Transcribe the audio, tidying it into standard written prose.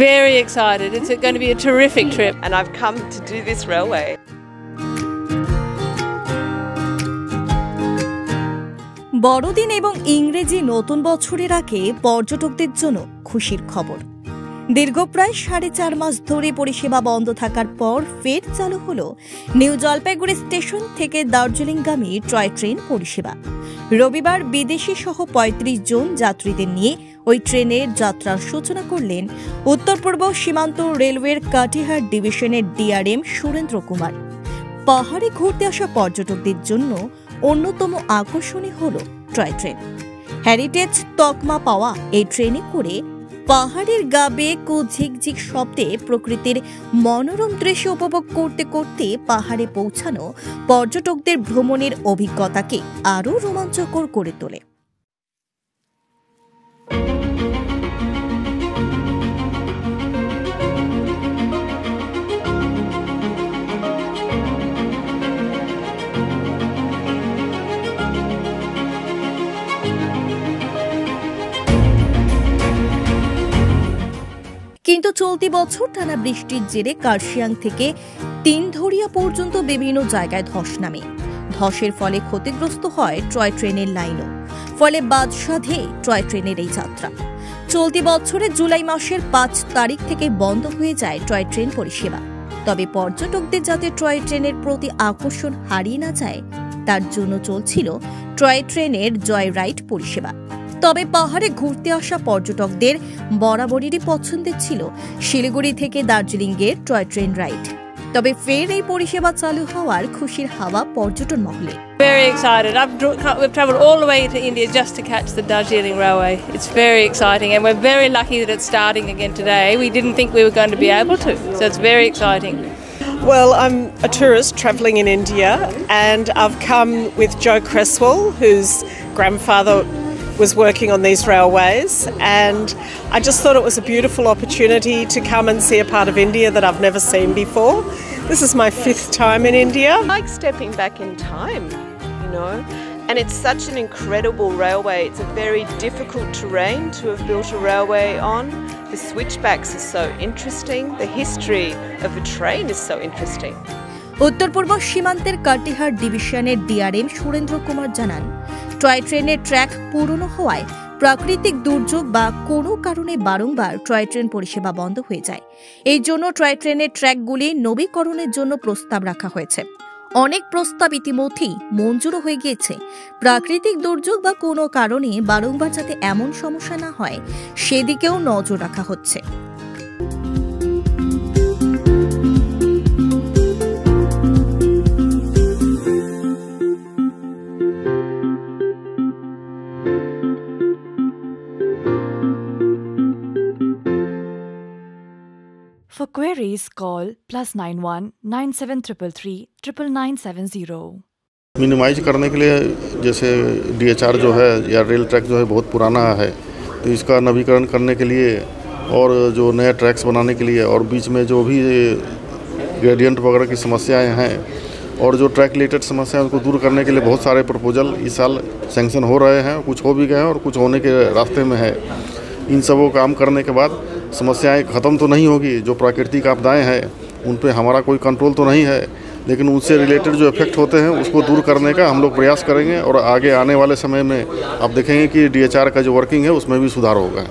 Very excited. It's going to be a terrific trip. And I've come to do this railway. বড়দিন এবং ইংরেজি নতুন বছরের আগে পর্যটকদের জন্য খুশির খবর। দীর্ঘ প্রায় 4.5 মাস ধরে পরিষেবা বন্ধ থাকার পর ফের চালু হলো নিউ জলপাইগুড়ি স্টেশন থেকে দার্জিলিংগামী টয় ট্রেন পরিষেবা। রবিবার বিদেশি সহ 35 জন যাত্রীদের নিয়ে ওই ট্রেনের যাত্রার সূচনা করলেন উত্তর পূর্ব সীমান্ত রেলওয়ের কাটিহার ডিভিশনের ডিআরএম সুরেন্দ্র কুমার। পাহাড়ে ঘুরতে আসা পর্যটকদের জন্য অন্যতম আকর্ষণই হল টয় ট্রেন। হেরিটেজ তকমা পাওয়া এই ট্রেনে করে পাহাড়ের গা বেয়ে ঝিকঝিক শব্দে প্রকৃতির মনোরম দৃশ্য উপভোগ করতে করতে পাহাড়ে পৌঁছানো পর্যটকদের ভ্রমণের অভিজ্ঞতাকে আরও রোমাঞ্চকর করে তোলে। কিন্তু চলতি বছর টানা বৃষ্টির জেরে কার্শিয়াং থেকে তিনধরিয়া পর্যন্ত বিভিন্ন জায়গায় ধস নামে। ধসের ফলে ক্ষতিগ্রস্ত হয় টয় ট্রেনের লাইনও, ফলে বাদ সাধে টয় ট্রেনের এই যাত্রা। চলতি বছরের জুলাই মাসের 5 তারিখ থেকে বন্ধ হয়ে যায় টয় ট্রেন পরিষেবা। তবে পর্যটকদের যাতে টয় ট্রেনের প্রতি আকর্ষণ হারিয়ে না যায় তার জন্য চলছিল টয় ট্রেনের জয় রাইড পরিষেবা। তবে পাহাড়ে ঘুরতে আসা পর্যটকদের বরাবরেরই পছন্দের ছিল শিলিগুড়ি থেকে দার্জিলিংয়ের টয় ট্রেন রাইড। তবে ফের এই পরিষেবা চালু হওয়ার খুশির হাওয়া পর্যটন মহলে। Very excited. We've travelled all the way to India just to catch the Darjeeling Railway. It's very exciting and we're very lucky that it's starting again today. We didn't think we were going to be able to, so it's very exciting. Well, I'm a tourist travelling in India and I've come with Joe Cresswell, whose grandfather was working on these railways, and I just thought it was a beautiful opportunity to come and see a part of India that I've never seen before. This is my 5th time in India. I like stepping back in time, you know, and it's such an incredible railway. It's a very difficult terrain to have built a railway on. The switchbacks are so interesting. The history of a train is so interesting. উত্তর পূর্ব সীমান্তের কাটিহার ডিভিশনের DRM Surendra Kumar জানান, toy ট্রেনের track পুরনো হওয়ায় প্রাকৃতিক দুর্যোগ বা কোনো কারণে বারংবার টয় ট্রেন পরিষেবা বন্ধ হয়ে যায়। এই জন্য টয় ট্রেনের ট্র্যাকগুলি নবীকরণের জন্য প্রস্তাব রাখা হয়েছে। অনেক প্রস্তাব ইতিমধ্যেই মঞ্জুরও হয়ে গিয়েছে। প্রাকৃতিক দুর্যোগ বা কোনো কারণে বারংবার যাতে এমন সমস্যা না হয় সেদিকেও নজর রাখা হচ্ছে। For queries, call +91 9733 99970। मिनिमाइज करने के लिए जैसे DHR जो है या रेल ट्रैक जो है बहुत पुराना है, तो इसका नवीकरण करने के लिए और जो नए ट्रैक्स बनाने के लिए और बीच में जो भी ग्रेडियंट वगैरह की समस्याएं हैं और जो ट्रैक रिलेटेड समस्या है उनको दूर करने के लिए बहुत सारे प्रपोजल इस साल सैंक्शन हो रहे हैं। कुछ हो भी गए हैं और कुछ होने के रास्ते में है। इन सबों काम करने के बाद समस्याएं ख़त्म तो नहीं होगी। जो प्राकृतिक आपदाएं हैं उन पे हमारा कोई कंट्रोल तो नहीं है, लेकिन उनसे रिलेटेड जो इफेक्ट होते हैं उसको दूर करने का हम लोग प्रयास करेंगे और आगे आने वाले समय में आप देखेंगे कि DHR का जो वर्किंग है उसमें भी सुधार होगा।